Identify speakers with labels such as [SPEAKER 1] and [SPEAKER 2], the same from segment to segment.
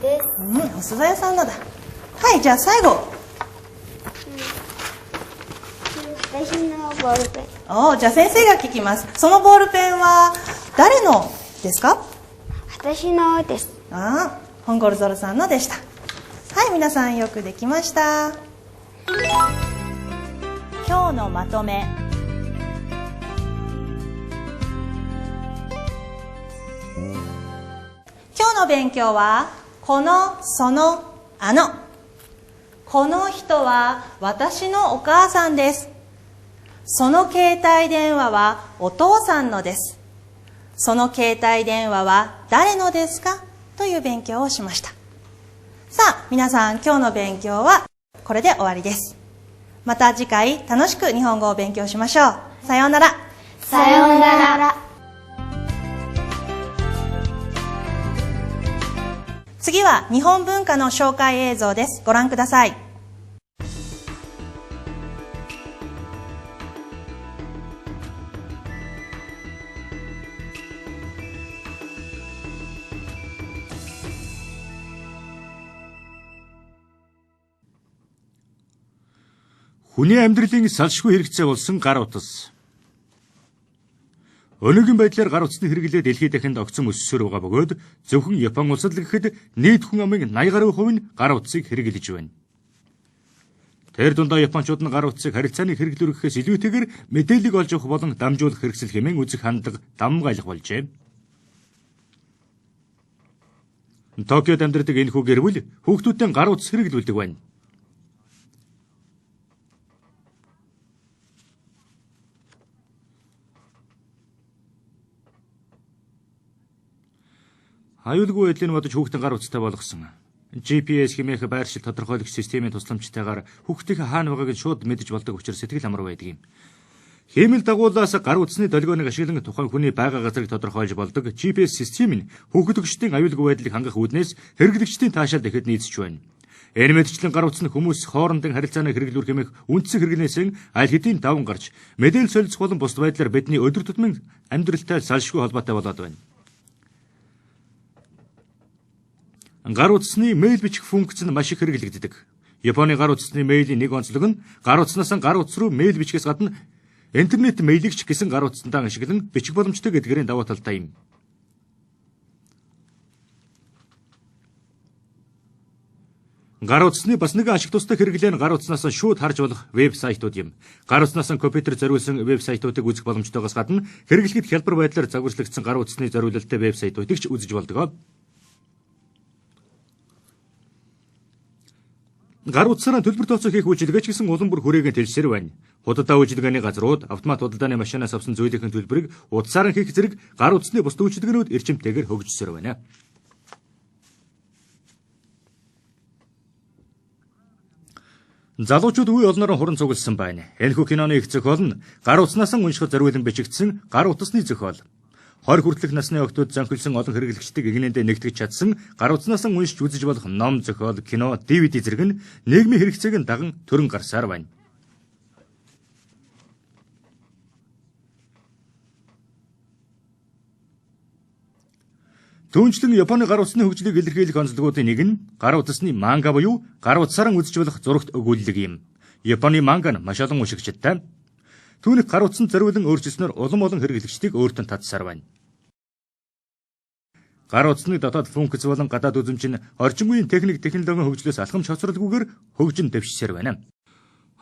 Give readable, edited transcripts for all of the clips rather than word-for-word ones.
[SPEAKER 1] です。
[SPEAKER 2] お蕎麦屋さんのだ。はい、じゃあ最後。
[SPEAKER 1] 私のボールペン。
[SPEAKER 2] じゃあ先生が聞きます。そのボールペンは誰のですか？
[SPEAKER 1] 私のです。
[SPEAKER 2] ホンゴルゾルさんのでした。はい、皆さんよくできました。今日のまとめ。今日の勉強はこの、その、あの。この人は私のお母さんです。その携帯電話はお父さんのです。その携帯電話は誰のですか？という勉強をしました。さあ、皆さん今日の勉強はこれで終わりです。また次回楽しく日本語を勉強しましょう。さようなら。
[SPEAKER 1] さようなら。
[SPEAKER 2] 次は日本文化の紹介映像です。ご覧ください。
[SPEAKER 3] Хүний амьдралын салшгүй хэрэгцээ болсон гар утас. Өнөөгийн байдлаар гар утасны хэрэглээ дэлхийд дахинд огцом өссөөр байгаа бөгөөд зөвхөн Япон улсад л гэхэд нийт хүн амын 80 гаруй хувь нь гар утасыг хэрэглэж байна. Тэр дундаа японочууд нь гар утасыг харилцааны хэрэглүүргэхээс илүүтэйгээр мэдээлэл олж авах болон дамжуулах хэрэгсэл хэмээн үзэх хандлага давмгайлах болжээ. Токиод амьдардаг энэхүү гэр бүл хүүхдүүдтэй гар утас хэрэглүүлдэг байна. Аюулгүй байдлыг бодож хүүхдийн гар утастай болгосон. GPS хэмээх байршил тодорхойлох системийн тусламжтайгаар хүүхдийн хаана байгааг нь шууд мэдэж болдог учраас сэтгэл амар байдаг юм. Хэмэл дагуулаас гар утасны долгионыг ашиглан тухайн хүний байгаа газрыг тодорхойлж болдог GPS систем нь хүүхдөгчдийн аюулгүй байдлыг хангах үүднээс хэрэглэгчдийн таашаал ихэд нийцэж байна. Энэ мэдчлэн гар утас нь хүмүүс хоорондын харилцааны хэрэглүүр хэмээх үндсэн хэрэглэнээс аль хэдийн даван гарч мэдээлэл солилцох болон бус байдлаар бидний өдөр тутмын амьдралтай салшгүй холбоотой болоод байна. Гар утасны мэйл бичих функц нь маш их хэрэглэгддэг. Японы гар утасны мэйлийн нэг онцлог нь гар утаснаас гар утас руу мэйл бичгээс гадна интернет мэйлэгч гэсэн гар утастай ашиглан бичих боломжтой гэдгээрийн даваа талтай юм. Гар утасны бас нэг ашиг тустай хэрэглээ нь гар утаснаас шууд харж болох вебсайтууд юм. Гар утаснаас компьютер зориулсан вебсайтуудыг үзэх боломжтойгоос гадна хэрэглэхэд хялбар байдлаар загварчлагдсан гар утасны зориулалттай вебсайтуудыг ч үзэж болдог. Гар утсаараа төлбөр тооцоо хийх үйлчилгээч гэсэн улам бүр хүрээгийн тэлсээр байна. Худалдаа үйлчилгээний газрууд автомат худалдааны машинаас авсан зүйлийн төлбөрийг утсаар хийх зэрэг гар утасны бус үйлчилгээнүүд эрчимтэйгээр хөгжсөөр байна. Залуучууд үе олноор хуран цугласан байна. Энэхүү киноны их зохиол нь гар утаснаас уншихад зориулан бичигдсэн гар утасны зохиол. 20 хүртэлх насны охтууд зонхилсон олон хэрэглэгчдийг игнэндээ нэгтгэж чадсан гар утаснаас уншиж үзэж болох ном, зохиол, кино, DVD зэрэг нь нийгмийн хэрэгцээг нь даган төрөн гарсаар байна. Түүнчлэн Японы гар утасны хөгжлийг илэрхийлэх онцлогуудын нэг нь гар утасны манга буюу гар утсаар үзэж болох зурагт өгүүлэлэг юм. Японы манга нь маш олон уншигчтай. Түүнийг гар утсанд зориулан өөрчилснөөр улам олон хэрэглэгчдийг өөртөө татсаар байна. Гар утасны дотоод функц болон гадаад үзэмж нь орчин үеийн технологийн хөгжлөөс алхамж хоцролгүйгээр хөгжин дэвшсээр байна.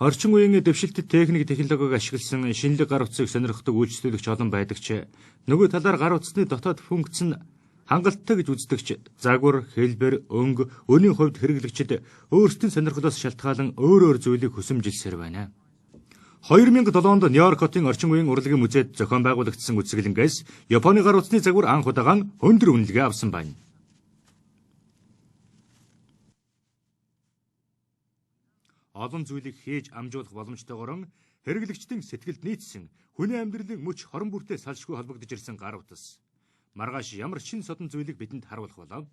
[SPEAKER 3] Орчин үеийн дэвшилтэд технологиг ашигласан шинэлэг гар утсыг сонирхдаг үйлчлүүлэгч олон байдаг ч нөгөө талаар гар утасны дотоод функц нь хангалттай гэж үздэгч загвар, хэлбэр, өнгө, өнийн хувьд хэрэглэгчид өөрсдийн сонирхлоос шалтгаалan өөр зүйлийг хүсэмжилсээр байна. 2007 онд Нью-Йорк хотын орчин үеийн урлагийн музейд зохион байгуулагдсан үзэсгэлэнгээс Японы гар утасны загвар анх удаан өндөр үнэлгээ авсан байна. Олон зүйлийг хийж амжуулах боломжтойгоор хэрэглэгчдийн сэтгэлд нийцсэн хүний амьдралын мөч хорон бүртээ салшгүй холбогдож ирсэн гар утас. Маргааш ямар шин содон зүйлийг бидэнд харуулах болов?